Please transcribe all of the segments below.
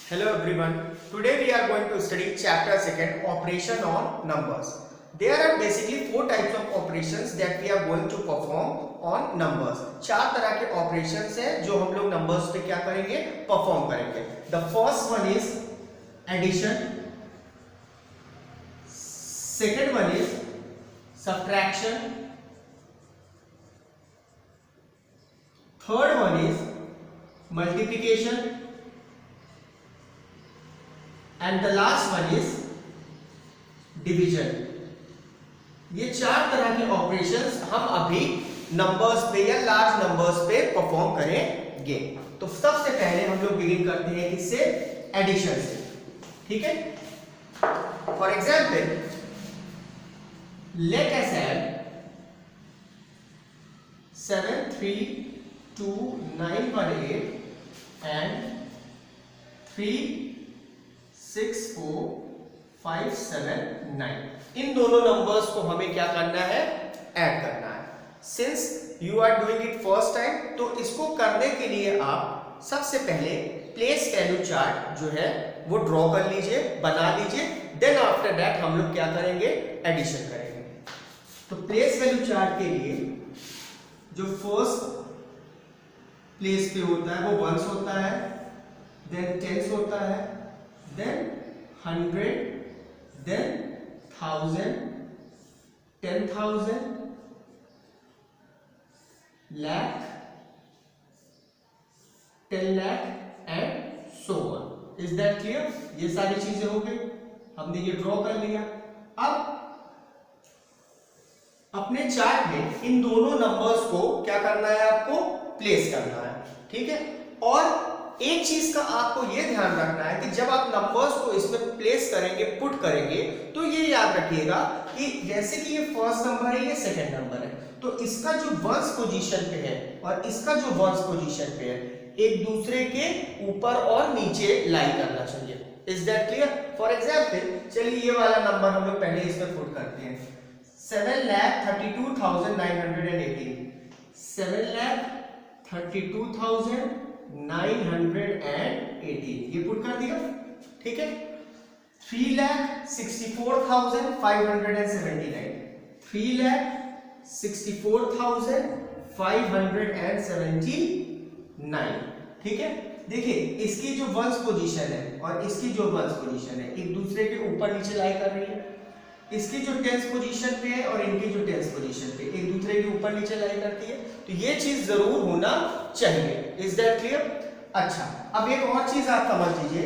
Hello everyone. Today we are going to study chapter 2 operation on numbers. There are basically four types of operations that we are going to perform on numbers. चार तरह के operations हैं जो हम लोग numbers पे क्या करेंगे perform करेंगे. The first one is addition. Second one is subtraction. Third one is multiplication. And the last one is division. ये चार तरह के ऑपरेशंस हम अभी नंबर्स पे या लार्ज नंबर्स पे परफॉर्म करेंगे. तो सबसे पहले हम लोग बिगिन करते हैं किससे? एडिशन से. ठीक है. For example let us add 73298 and 364,579. इन दोनों नंबर्स को हमें क्या करना है? ऐड करना है. Since you are doing it first time, तो इसको करने के लिए आप सबसे पहले प्लेस वैल्यू चार्ट जो है वो ड्रॉ कर लीजिए, बना लीजिए. देन आफ्टर दैट हम लोग क्या करेंगे? एडिशन करेंगे. तो प्लेस वैल्यू चार्ट के लिए जो फर्स्ट प्लेस पे होता है वो वंस होता है, देन टेंस होता है, then 100, then 1000, 10,000, lakh, 10 lakh and so on. Is that clear? ये सारी चीजें हो गई, हमने ये ड्रॉ कर लिया. अब अपने चार्ट में इन दोनों नंबर्स को क्या करना है? आपको प्लेस करना है. ठीक है. और एक चीज का आपको ये ध्यान रखना है कि जब आप नंबर्स को इसमें प्लेस करेंगे, पुट करेंगे, तो ये याद रखिएगा कि जैसे कि ये फर्स्ट नंबर है, ये सेकंड नंबर है, तो इसका जो वंस पोजीशन पे है और इसका जो वंस पोजीशन पे है, एक दूसरे के ऊपर और नीचे लाई करना चाहिए. Is that clear? For example चलिए ये वाला नंबर हम लोग पहले इसमें पुट करते हैं. 7,32,918. 7,32,918 ये पुट कर दिया. ठीक है. 3,64,579. 3,64,579. ठीक है. देखिए इसकी जो वंस पोजीशन है और इसकी जो वंस पोजीशन है एक दूसरे के ऊपर नीचे लाई कर रही है. इसकी जो टेंस पोजीशन पे है और इनकी जो टेंस पोजीशन पे एक दूसरे के ऊपर नीचे लाई करती है. तो ये चीज जरूर होना चाहिए. Is that clear? अच्छा, अब एक और चीज आप समझ लीजिए.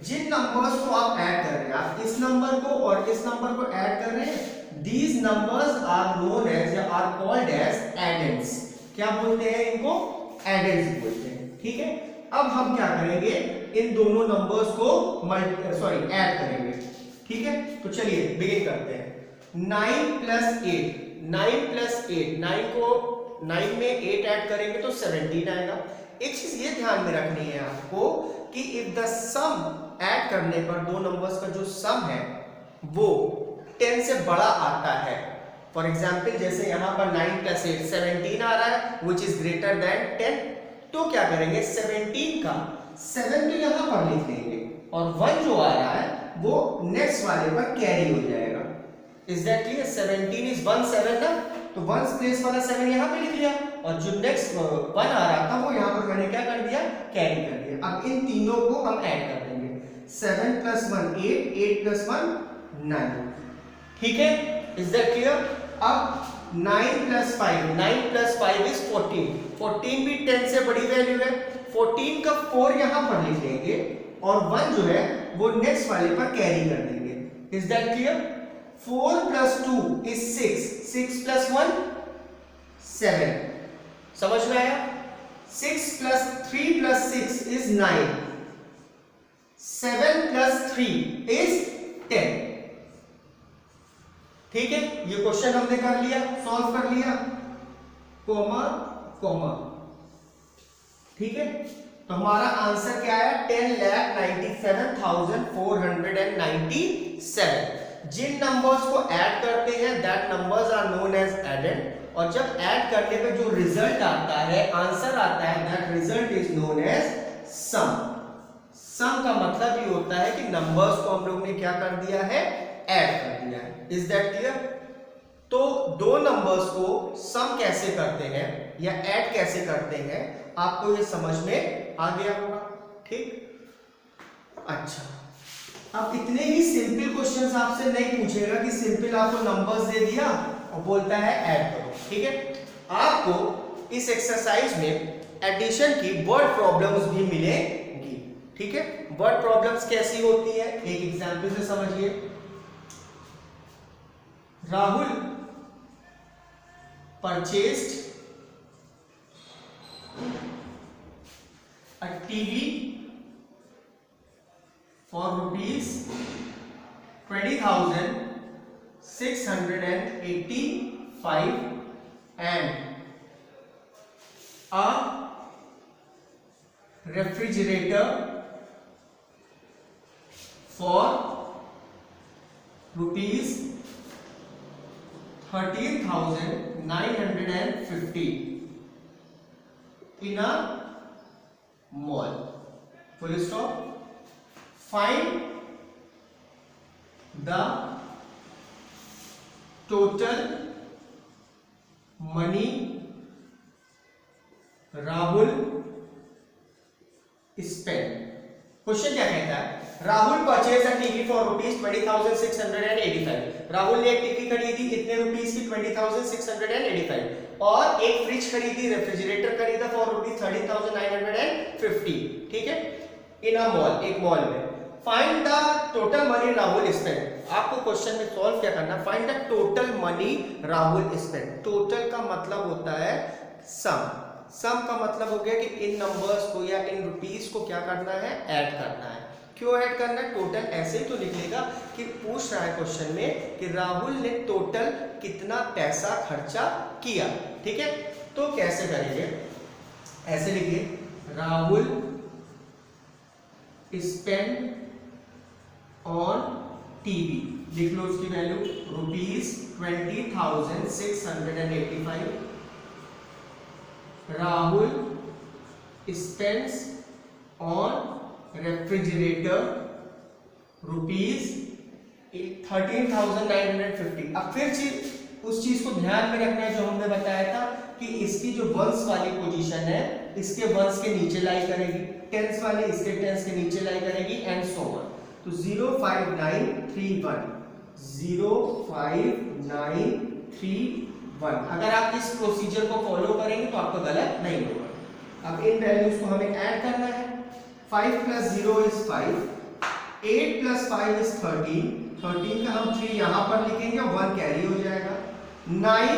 जिन नंबर्स को आप ऐड कर रहे हैं, आप इस नंबर को और इस नंबर को ऐड कर रहे हैं, these numbers are known as या आर कॉल्ड एज एडेंड्स. क्या बोलते हैं इनको? एडेंड्स बोलते हैं. ठीक है. अब हम क्या करेंगे? इन दोनों नंबर्स को ऐड करेंगे. ठीक है. तो चलिए बिगिन करते हैं. 9 प्लस 8, 9 प्लस 8, 9 में 8 ऐड करेंगे तो 17 आएगा. एक चीज ये ध्यान में रखनी है आपको कि इफ द सम ऐड करने पर दो नंबर्स का जो सम है वो 10 से बड़ा आता है. फॉर एग्जाम्पल जैसे यहां पर 9 प्लस 8 17 आ रहा है विच इज ग्रेटर देन 10. तो क्या करेंगे? 17 का 7 तो यहां पर लिख देंगे और 1 जो आ रहा है वो नेक्स्ट वाले पर कैरी हो जाएगा. Is that clear? 17 इज 1 7 ना, तो 1 प्लेस वाला 7 यहां पे लिख दिया और जो नेक्स्ट 1 आ रहा था वो यहां पर मैंने क्या कर दिया? कैरी कर दिया. अब इन तीनों को हम ऐड कर देंगे. 7 प्लस 1 8, 8 प्लस 1 9. ठीक है. Is that clear? अब 9 प्लस 5, 9 प्लस 5 इज 14. 14 भी 10 से बड़ी वैल्यू है. 14 का 4 यहां पर लिख लेंगे और 1 जो है वो नेक्स्ट वाले पर कैरी कर देंगे. Is that clear? 4 plus 2 is 6. 6 plus 1 7. समझ में आया? 6 plus 3 plus 6 is 9. 7 plus 3 is 10. ठीक है. ये क्वेश्चन हमने कर लिया, सॉल्व कर लिया, कॉमा कॉमा. ठीक है. तो हमारा आंसर क्या है? 10,97,497. जिन नंबर्स को ऐड करते हैं that numbers are known as added, और जब ऐड करने पे जो रिजल्ट आता है, आंसर आता है, that result is known as sum. Sum का मतलब ये होता है कि नंबर्स को हम लोग ने क्या कर दिया है, ऐड कर दिया है। Is that clear? तो दो नंबर्स को सम कैसे करते हैं या ऐड कैसे करते हैं आपको ये समझ में आ गया होगा, ठीक। अच्छा, अब इतने ही सिंपल क्वेश्चंस आपसे नहीं पूछेगा कि सिंपल आपको नंबर्स दे दिया और बोलता है ऐड करो, ठीक है। आपको इस एक्सरसाइज में एडिशन की वर्ड प्रॉब्लम्स भी मिलेंगी, ठीक है। वर्ड प्रॉब्लम्स कैसी होती है, एक एग्जांपल से समझिए। Rahul purchased a TV for rupees 20,685 and a refrigerator for rupees 13,950 in a mall. Full stop. Find the total money Rahul spent. Question क्या कहता है, Rahul purchase a TV for rupees 20,685। Rahul ने एक टीवी खरीदी कितने रुपीज की, 20,685, और एक फ्रिज खरीदी, रेफ्रिजरेटर खरीदा फॉर रुपीज 13,950, ठीक है, इन अ मॉल, एक मॉल में। Find the total money Rahul spend. आपको क्वेश्चन में सॉल्व क्या करना, find the total money Rahul spend. Total का मतलब होता है सम, सम का मतलब हो गया कि इन नंबर्स को या इन रुपीस को क्या करना है, ऐड करना है। क्यों ऐड करना है, टोटल ऐसे ही तो लिखेगा कि पूछ रहा है क्वेश्चन में कि राहुल ने टोटल कितना पैसा खर्चा किया, ठीक है। तो कैसे करेंगे, ऐसे लिखिए, राहुल स्पेंड ऑन टीवी, लिख लो उसकी value rupees 20,685। Rahul spends on refrigerator rupees 13,950। अब फिर उस चीज को ध्यान में रखना है जो हमने बताया था कि इसकी जो वंस वाली पोजीशन है इसके वंस के नीचे लाई करेगी, टेंस वाली इसके टेंस के नीचे लाई करेगी, एंड सो ऑन। तो 05931 05931, अगर आप इस प्रोसीजर को फॉलो करेंगे तो आपको गलत नहीं होगा। अब इन वैल्यूज को हमें ऐड करना है। 5 + 0 is 5, 8 + 5 is 13, 13 का हम 3 यहाँ पर लिखेंगे और 1 कैरी हो जाएगा। 9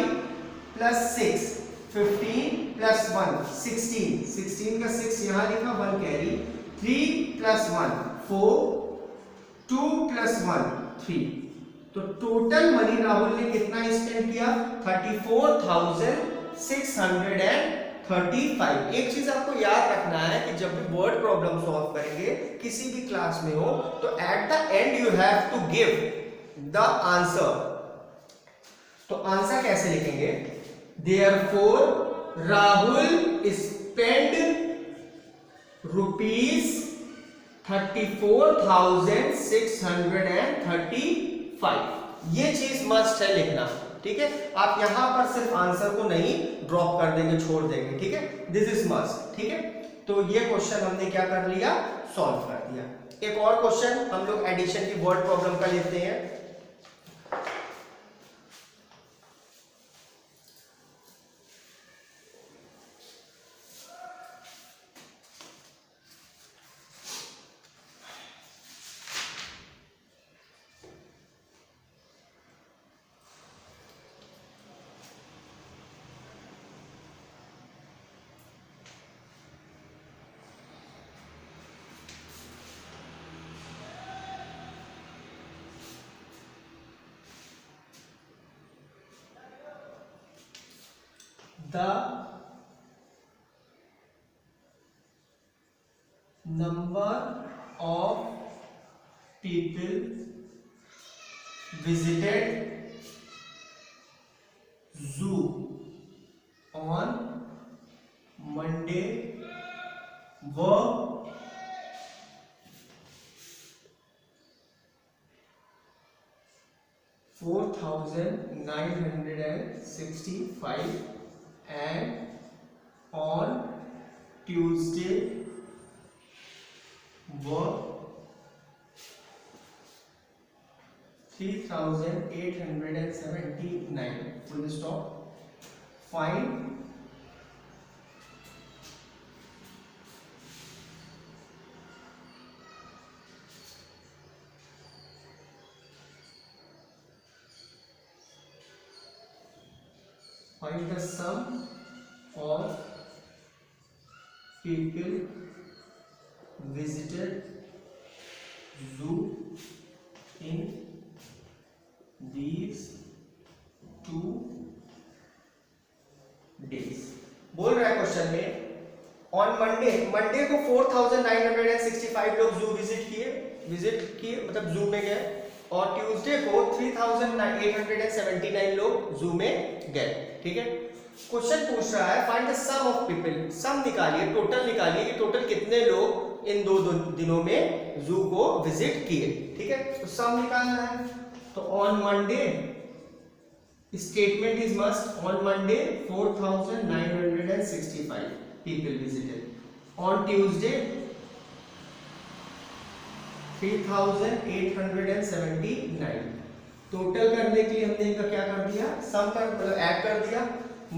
+ 6 15 + 1 16, 16 का 6 यहाँ लिखा, 1 कैरी। 3 + 1 4, 2 + 1 3। तो टोटल मनी राहुल ने कितना स्पेंड किया, 34,635। एक चीज आपको याद रखना है कि जब भी वर्ड प्रॉब्लम सॉल्व करेंगे किसी भी क्लास में हो तो at the end you have to give the answer. तो आंसर कैसे लिखेंगे, देयरफॉर राहुल स्पेंड रुपीज 34,635। ये चीज मस्ट है लिखना, ठीक है। आप यहां पर सिर्फ आंसर को नहीं ड्रॉप कर देंगे, छोड़ देंगे, ठीक है, दिस इज मस्ट, ठीक है। तो ये क्वेश्चन हमने क्या कर लिया, सॉल्व कर दिया। एक और क्वेश्चन हम लोग एडिशन की वर्ड प्रॉब्लम का लेते हैं। The number of people visited zoo on Monday were 4965 and on Tuesday were 3879. Full stop. Find the sum of people visited zoo in these 2 days. बोल रहा है क्वेश्चन में ऑन मंडे को 4965 लोग जू विजिट किए मतलब जू में गए, और ट्यूसडे को 3879 लोग जू में गए। ठीक है, क्वेश्चन पूछ रहा है find the sum of people, sum निकालिए, टोटल निकालिए कि टोटल कितने लोग इन 2 दिनों में जू को विजिट किए। ठीक है, तो सम निकालना है। तो on Monday statement is must, on Monday 4965 people visited, on Tuesday 3879। Total करने के लिए हमने इनका क्या कर दिया, सम कर ऐड कर दिया।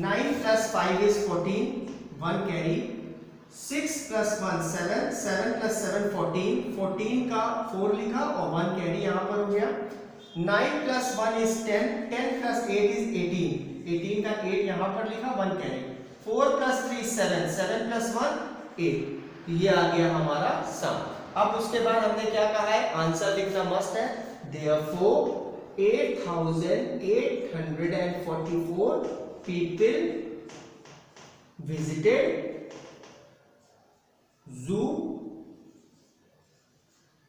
9 + 5 = 14, 1 कैरी, 6 + 1 7, 7 + 7 14, 14 का 4 लिखा और 1 कैरी यहाँ पर हो गया। 9 + 1 = 10, 10 + 8 = 18, 18 का 8 यहाँ पर लिखा, 1 कैरी। 4 + 3 = 7, 7 + 1 8। ये आ गया हमारा सम। अब उसके बाद हमने क्या कहा है, आंसर लिखना मस्ट है। Therefore 8844 people visited zoo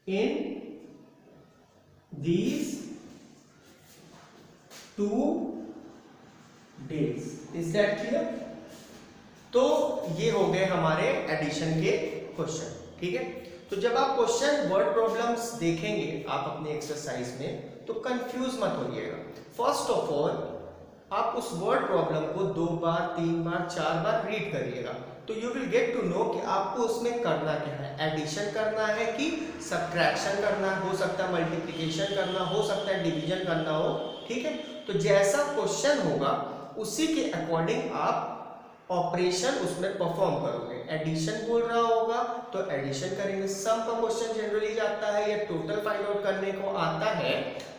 in these 2 days. Is that clear? तो ये हो गए हमारे एडिशन के क्वेश्चन। ठीक है, तो जब आप क्वेश्चन वर्ड प्रॉब्लम्स देखेंगे आप अपने एक्सरसाइज में तो कंफ्यूज मत होइएगा। फर्स्ट ऑफ ऑल आप उस वर्ड प्रॉब्लम को 2 बार 3 बार 4 बार रीड करिएगा, तो you will get to know कि आपको उसमें करना क्या है, एडिशन करना है कि सब्ट्रैक्शन करना हो सकता है, मल्टीप्लिकेशन करना हो सकता है, डिवीजन करना हो। ठीक है, तो जैसा क्वेश्चन होगा उसी के अकॉर्डिंग आप ऑपरेशन उसमें परफॉर्म करोगे। एडिशन बोल रहा होगा तो एडिशन करेंगे, सम का क्वेश्चन जनरली जाता है या टोटल फाइंड आउट करने को आता है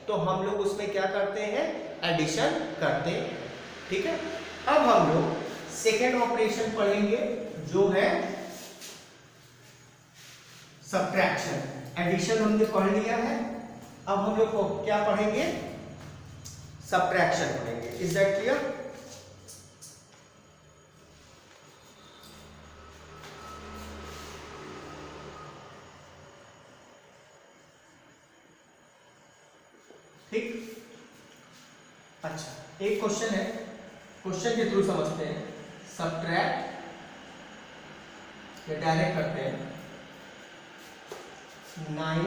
तो हम लोग उसमें क्या करते हैं, एडिशन करते हैं। ठीक है, अब हम लोग सेकेंड ऑपरेशन पढ़ेंगे जो है सब्ट्रैक्शन। एडिशन हमने पढ़ लिया है, अब हम लोग क्या पढ़ेंगे, सब्ट्रैक्शन पढ़ेंगे। Is that clear? ठीक, अच्छा एक क्वेश्चन है, क्वेश्चन के थ्रू समझते हैं। सब्ट्रैक्ट या डायरेक्ट करते हैं। 9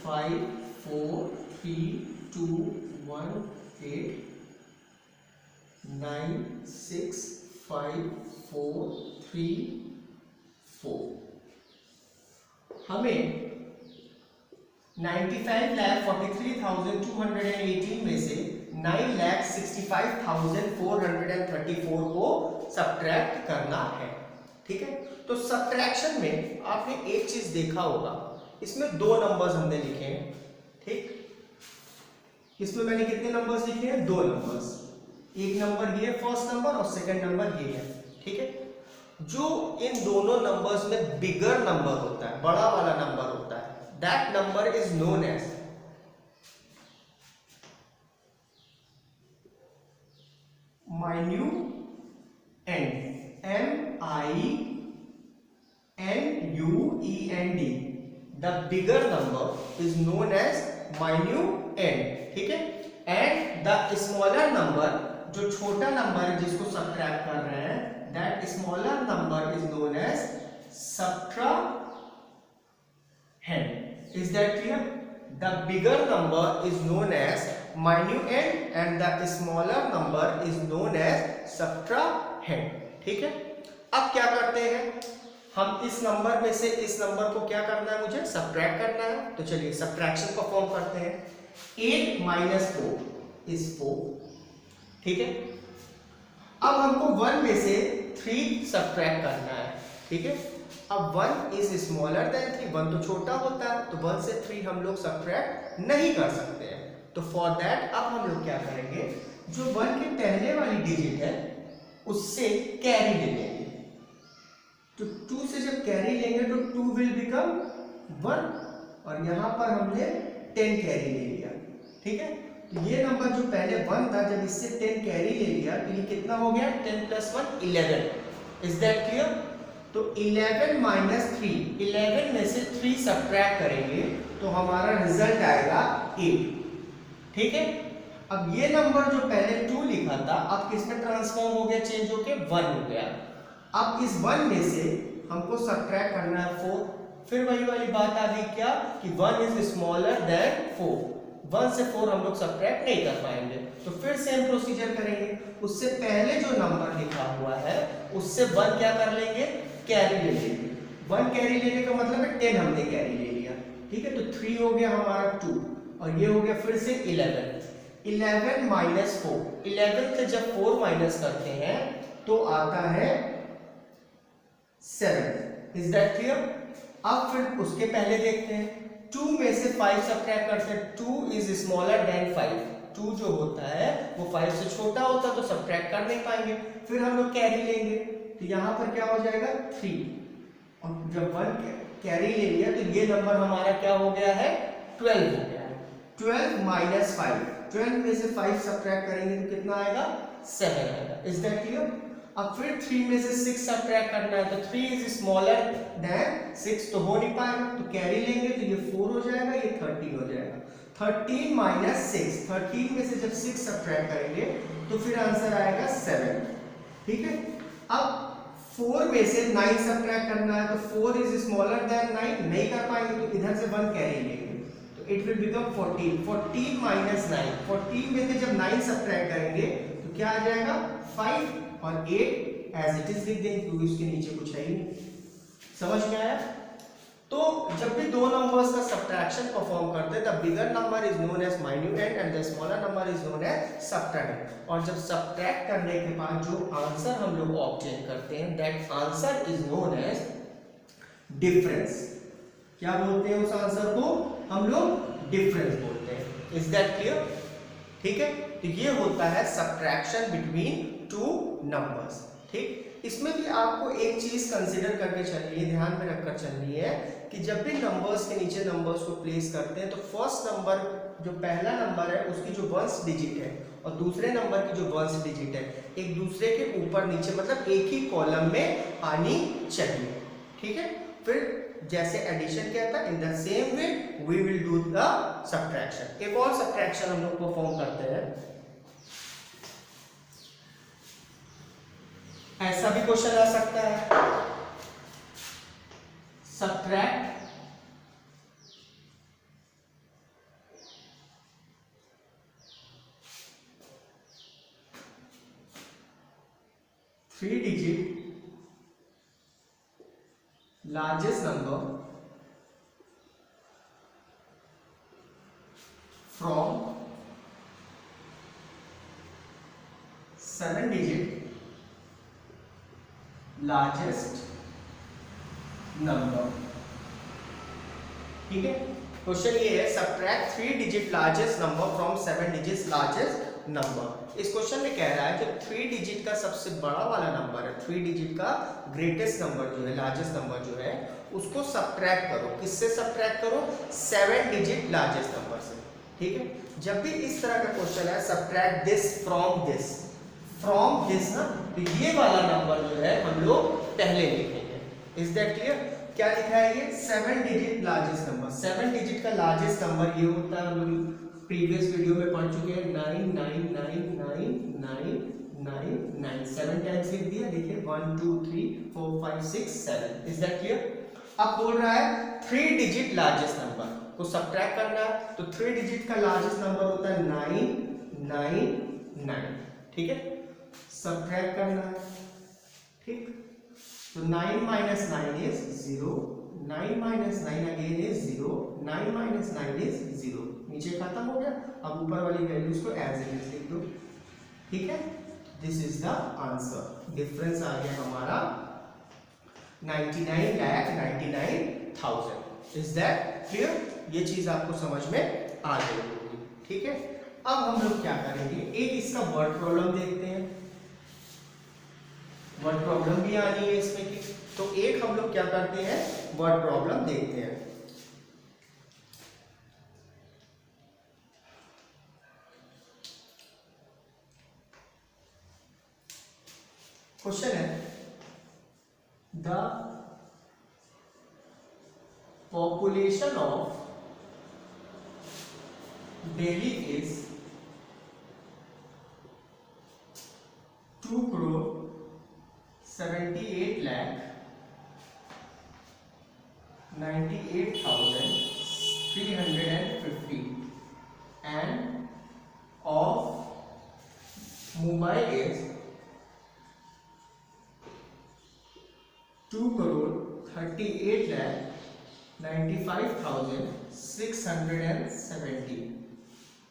5 4 3 2 1 8 9 6 5 4 3 4। हमें 95,43,218 में से 9,65,434 को सब्ट्रैक्ट करना है। ठीक है, तो सब्ट्रैक्शन में आपने एक चीज देखा होगा, इसमें 2 नंबर्स हमने लिखे हैं। ठीक, इसमें मैंने कितने नंबर्स लिखे हैं, 2 नंबर्स। एक नंबर ये है फर्स्ट नंबर और सेकंड नंबर ये है। ठीक है, जो इन दोनों नंबर्स में बिगर नंबर होता है, बड़ा वाला नंबर होता है, that number is known as minuend, minuend। the bigger number is known as minuend। ठीक है, and the smaller number, जो छोटा नंबर है जिसको सब्ट्रैक्ट कर रहे हैं, that smaller number is known as subtrahend। Is that clear? The bigger number is known as minuend and the smaller number is known as subtrahend. ठीक है, अब क्या करते हैं हम, इस नंबर में से इस नंबर को क्या करना है, मुझे सब्ट्रैक्ट करना है। तो चलिए सब्ट्रैक्शन परफॉर्म करते हैं। 8 माइनस 4 इज 4। ठीक है, अब हमको 1 में से 3 सब्ट्रैक्ट करना है। ठीक है, अब 1 इज स्मॉलर देन 3, 1 तो छोटा होता है, तो 1 से 3 हम लोग सब्ट्रैक्ट नहीं कर सकते हैं। तो फॉर दैट अब हम लोग क्या करेंगे, जो 1 के पहले वाली डिजिट है उससे कैरी ले लेंगे। तो 2 से जब कैरी लेंगे तो 2 विल बिकम 1, और यहां पर हमने 10 कैरी ले लिया। ठीक है, तो ये नंबर जो पहले 1 था, जब इससे 10 कैरी ले लिया तो ये कितना हो गया, 10 + 1 11। Is that clear? तो 11 माइनस 3, 11 में से 3 सब्ट्रैक्ट करेंगे तो हमारा रिजल्ट आएगा 8। ठीक है, अब ये नंबर जो पहले 2 लिखा था अब किस में ट्रांसफॉर्म हो गया, चेंज होके 1 हो गया। अब इस 1 में से हमको सब्ट्रैक्ट करना है 4। फिर वही वाली बात आ गई क्या, कि 1 इज स्मॉलर देन 4। 1 से 4 हम लोग सब्ट्रैक्ट नहीं कर पाएंगे, तो फिर सेम प्रोसीजर करेंगे। उससे पहले जो नंबर लिखा हुआ है उससे 1 क्या कर लेंगे, कैरी ले लेंगे। 1 कैरी लेने का मतलब है 10 हमने कैरी ले लिया। ठीक है, तो 3 हो गया हमारा 2, और ये हो गया फिर से 11। 11 माइनस 4, 11 से जब 4 माइनस करते हैं तो आता है 7। Is that clear? अब फिर उसके पहले देखते हैं, 2 में से 5 सब्ट्रैक्ट करते हैं। 2 इज स्मॉलर देन 5, 2 जो होता है वो 5 से छोटा होता है, तो सब्ट्रैक्ट कर नहीं पाएंगे। फिर हम लोग कैरी लेंगे, तो यहाँ पर क्या हो जाएगा 3, और जब 1 कैरी ले लिया तो ये नंबर हमारा क्या हो गया है, 12 हो गया है। 12 माइनस 5, 12 में से 5 सब्ट्रैक्ट करेंगे तो कितना आएगा, 7 आएगा। Is that clear? अब फिर 3 में से 6 सब्ट्रैक्ट करना है, तो 3 इज स्मॉलर देन 6, तो हो नहीं पाएगा, तो कैरी लेंगे तो ये 4 हो जाएगा, ये 13 हो जाएगा। 13 माइनस 6, 13 में से जब 6 सब्ट्रैक्ट करेंगे तो फिर आंसर आएगा 7। ठीक है, अब 4 में से 9 सब्ट्रैक्ट करना है, तो 4 इज स्मॉलर देन 9, नहीं कर पाएंगे तो इधर से 1 कैरी लेंगे, तो इट विल बिकम 14। 14 माइनस 9, 14 में से जब 9 सब्ट्रैक्ट करेंगे तो क्या आ जाएगा 5, और 8 एज इट इज लिख देंगे क्योंकि उसके नीचे कुछ है ही नहीं। समझ में आया? तो जब भी दो नंबर्स का सब्ट्रैक्शन परफॉर्म करते हैं, the bigger number is known as minuend and the smaller number is known as subtract. और जब सब्ट्रैक्ट करने के बाद जो आंसर हम लोग ऑब्टेन करते हैं, that answer is known age difference. क्या बोलते हैं उस आंसर को, हम लोग डिफरेंस बोलते हैं। Is that clear? ठीक है, तो ये होता है सब्ट्रैक्शन बिटवीन टू नंबर्स। ठीक, इसमें भी आपको एक चीज कंसीडर करके चलनी है, ध्यान में रखकर चलनी है कि जब भी नंबर्स के नीचे नंबर्स को प्लेस करते हैं तो फर्स्ट नंबर जो पहला नंबर है उसकी जो वंस डिजिट है और दूसरे नंबर की जो वंस डिजिट है एक दूसरे के ऊपर नीचे मतलब एक ही कॉलम में आनी चाहिए। ठीक है, फिर जैसे एडिशन क्या था, in the same way we will do the subtraction. एक और सब्ट्रैक्शन हम लोग परफॉर्म करते हैं। ऐसा भी क्वेश्चन आ सकता है, subtract 3 digit largest number from 7 digit largest number. ठीक है, क्वेश्चन ये है subtract 3 digit largest number from 7 digit largest number. इस क्वेश्चन में कह रहा है जो 3 डिजिट का सबसे बड़ा वाला नंबर है, 3 डिजिट का ग्रेटेस्ट नंबर जो है, लार्जेस्ट नंबर जो है, उसको सब्ट्रैक्ट करो। किससे सब्ट्रैक्ट करो? 7 डिजिट लार्जेस्ट नंबर से। ठीक है, जब भी इस तरह का क्वेश्चन है subtract this from this, from this ना, तो ये वाला नंबर जो है हम लोग पहले लिखेंगे। Is that clear? क्या लिखा है ये? 7 डिजिट लार्जेस्ट नंबर। 7 डिजिट का लार्जेस्ट नंबर ये होता है, हम लोग प्रीवियस वीडियो में पढ़ चुके हैं, 9999999। 7 टाइम्स लिख दिया, देखिए 1 2 3 4 5 6 7। Is that clear? अब बोल रहा है 3 डिजिट लार्जेस्ट नंबर। को सब्ट्रैक्ट करना है तो 3 डिजिट का लार्जेस्ट नंबर होता है 999, ठीक है, सब्ट्रैक्ट करना है, ठीक। तो 9 minus 9 is 0, 9 minus 9 again is 0, 9 minus 9 is 0, नीचे खत्म हो गया। अब ऊपर वाली वैल्यूज को एज इट इज लिख दो, ठीक है। This is the answer. Difference आ गया हमारा 99,99,000। Is that clear? ये चीज आपको समझ में आ गई होगी, ठीक है। अब हम लोग क्या करेंगे, एक इसका वर्ड प्रॉब्लम देखते हैं। वर्ड प्रॉब्लम भी आनी है इसमें की, तो एक हम लोग क्या करते हैं, वर्ड प्रॉब्लम देखते हैं। क्वेश्चन है the population of Delhi is 2,78,98,350 and of Mumbai is 2,38,95,670।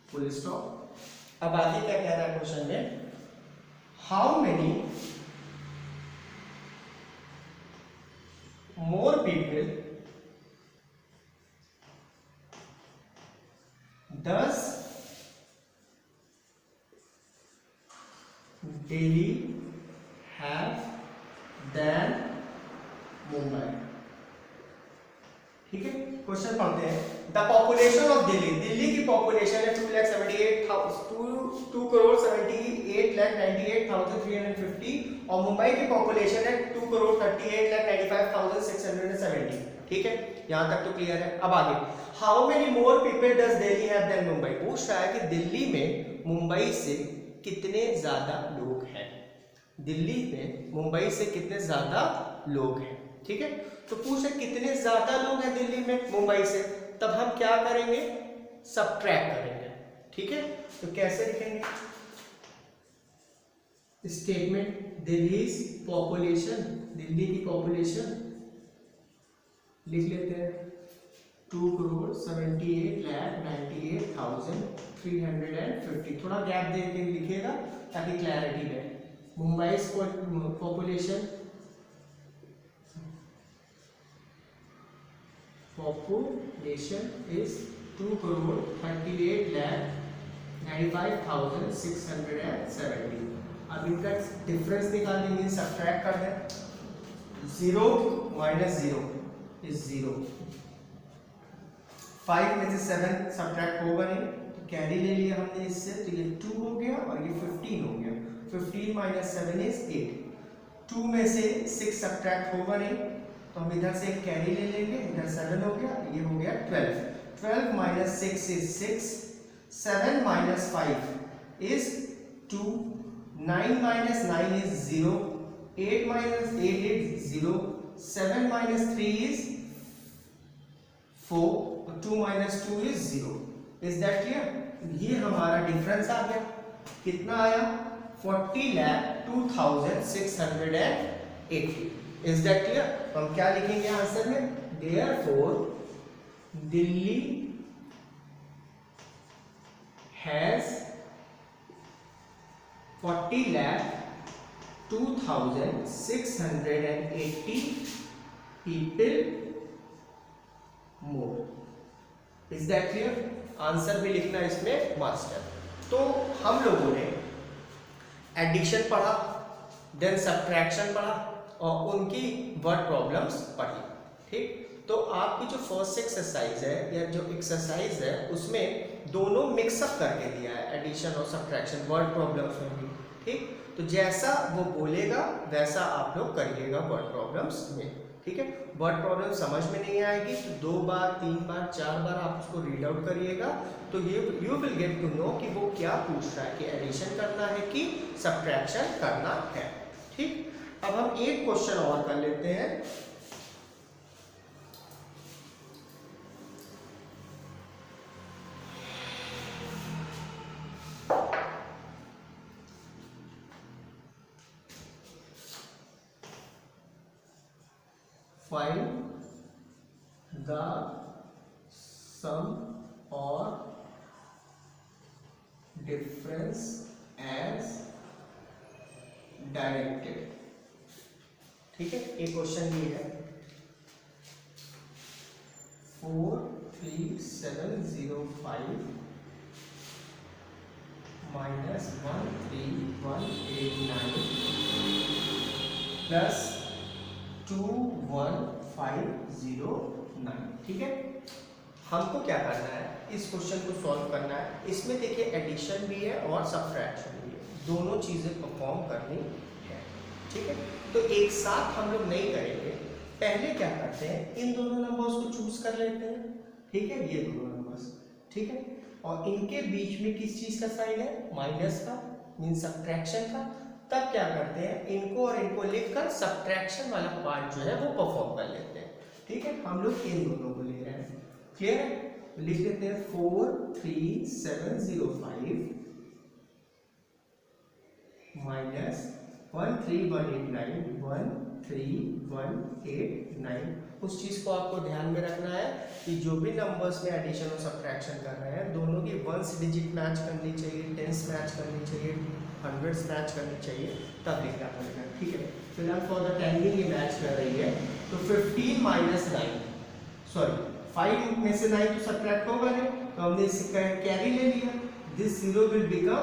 Full stop. अब आगे क्या कह रहा है क्वेश्चन में, how many more people does Delhi have than Mumbai, ठीक है। क्वेश्चन पढ़ते हैं। The population of Delhi, Delhi की पॉपुलेशन है 2,78,98,350 और मुंबई की पॉपुलेशन है 2,38,95,670, ठीक है। यहां तक तो क्लियर है। अब आगे, how many more people does Delhi have than Mumbai, पूछ रहा है कि दिल्ली में मुंबई से कितने ज्यादा लोग हैं, दिल्ली में मुंबई से कितने ज्यादा लोग हैं, ठीक है। तो पूछे कितने ज्यादा लोग हैं दिल्ली में मुंबई से, तब हम क्या करेंगे, सब्ट्रैक्ट करेंगे, ठीक है। तो कैसे लिखेंगे स्टेटमेंट, दिल्ली पॉपुलेशन, दिल्ली की पॉपुलेशन लिख लेते हैं 2,78,98,350। थोड़ा गैप दे के लिखिएगा ताकि क्लैरिटी रहे। Mumbai population is 2,38,95,670। अब इनका डिफरेंस निकाल देंगे, सब्ट्रैक्ट कर दें। 0 minus 0 is 0, 5 में से 7 सब्ट्रैक्ट होगा नहीं तो कैरी ले लिया हमने इससे, तो ये 2 हो गया और ये 15 हो गया। 15 minus 7 is 8, 2 में से 6 सब्ट्रैक्ट होगा नहीं तो हम इधर से एक कैरी ले लेंगे, इधर 7 हो गया, ये हो गया 12। 12 minus 6 is 6, 7 minus 5 is 2, 9 minus 9 is 0, 8 minus 8 is 0, 7 minus 3 is 4, 2 minus 2 is 0। Is that clear? ये हमारा डिफरेंस आ गया, कितना आया 40,02,680। Is that clear? तो हम क्या लिखेंगे आंसर में, therefore Delhi has 40,02,680 people more। Is that clear? Answer भी लिखना इसमें मस्ट है। तो हम लोगों ने एडिशन पढ़ा, देन सब्ट्रैक्शन पढ़ा और उनकी वर्ड प्रॉब्लम्स पढ़ी, ठीक। तो आपकी जो फर्स्ट एक्सरसाइज है या जो एक्सरसाइज है उसमें दोनों मिक्सअप करके दिया है, एडिशन और सब्ट्रैक्शन वर्ड प्रॉब्लम्स में भी, ठीक। तो जैसा वो बोलेगा वैसा आप लोग करिएगा वर्ड प्रॉब्लम्स में, ठीक है। वर्ड प्रॉब्लम समझ में नहीं आएगी तो 2 बार 3 बार 4 बार आप उसको रीड आउट करिएगा, तो you will get to know कि वो क्या पूछ रहा है, कि एडिशन करना है कि सब्ट्रैक्शन करना है, ठीक। अब हम एक क्वेश्चन और कर लेते हैं। फाइंड द सम और डिफरेंस एज डायरेक्टेड। ठीक है, एक क्वेश्चन ये है 43705 माइनस 13189 प्लस 21509। ठीक है, हमको क्या करना है, इस क्वेश्चन को सॉल्व करना है। इसमें देखिए एडिशन भी है और सब्ट्रैक्शन भी है, दोनों चीजें परफॉर्म करनी है। ठीक है, तो एक साथ हम लोग नहीं करेंगे, पहले क्या करते हैं, इन दोनों नंबर्स को चूज कर लेते हैं। ठीक है, ये दोनों नंबर्स, ठीक है, और इनके बीच में किस चीज का साइन है, माइनस का, मीन सब्ट्रैक्शन का। तब क्या करते हैं, इनको और इनको लिखकर सब्ट्रैक्शन वाला पार्ट जो है वो परफॉर्म कर लेते हैं। ठीक है, हम लोग इन दोनों को ले रहे हैं, क्लियर है, लिख लेते हैं 43705 माइनस 13189। उस चीज को आपको ध्यान में रखना है कि जो भी नंबर्स में एडिशन और सब्ट्रैक्शन कर रहे हैं, दोनों की वंस डिजिट मैच करनी चाहिए, टेंस मैच करनी चाहिए, हंड्रेड्स मैच करनी चाहिए, तब लिखना पड़ेगा। ठीक है, फिलहाल फॉर द टाइम बिंग ये मैच कर रही है। तो 15 माइनस 9, सॉरी 5 में से 9 तो सब्ट्रैक्ट होगा नहीं, तो हमने इससे कैरी ले लिया, दिस 0 विल बिकम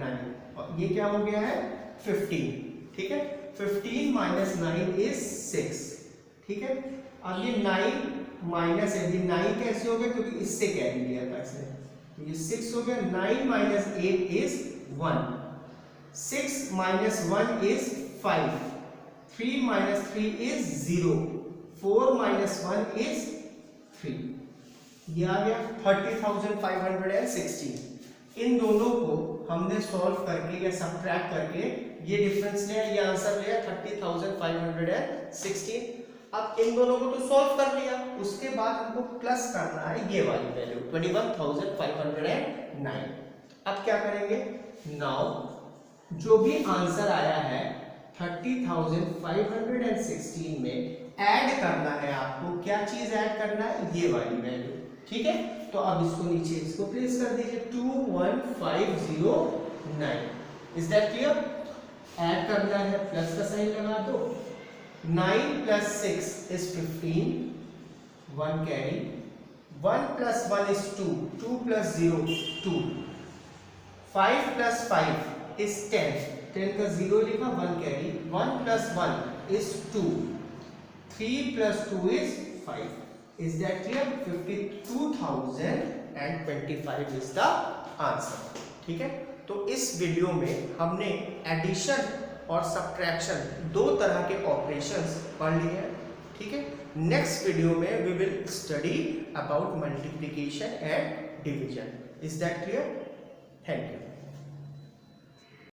9 और ये क्या हो गया है 15। ठीक है, 15 माइनस 9 इज 6। ठीक है, अब ये 9 माइनस है, ये 9 कैसे हो गया, क्योंकि इससे कैरी लिया था इसने, तो ये 6 हो गया। 9 minus 8 is 1, 6 minus 1 is 5, 3 minus 3 is 0, 4 minus 1 is 3, ये आ गया 30,516। इन दोनों को हमने सॉल्व करके या सब्ट्रैक्ट करके ये डिफरेंस लिया, ये आंसर लिया 30,516। अब इन दोनों को तो सॉल्व कर लिया, उसके बाद हमको प्लस करना है ये वाली वैल्यू 21,509। अब क्या करेंगे, नाउ जो भी आंसर आया है 30,516 में ऐड करना है आपको, क्या चीज ऐड करना है, ये वाली वैल्यू। ठीक है, तो अब इसको नीचे इसको प्लेस कर दीजिए 21509। Is that clear? ऐड करना है, प्लस का साइन लगा दो, 9 plus 6 is 15, 1 carry, 1 plus 1 is 2, 2 plus 0 2, 5 plus 5 is 10, 10 का 0 लिखा, 1 carry, 1 plus 1 is 2, 3 plus 2 is 5। Is that clear? 52,025 is the answer. ठीक है, तो इस वीडियो में हमने एडिशन और सब्ट्रैक्शन दो तरह के ऑपरेशंस पढ़ लिए हैं। ठीक है, नेक्स्ट वीडियो में we will study about multiplication and division. Is that clear? Thank you.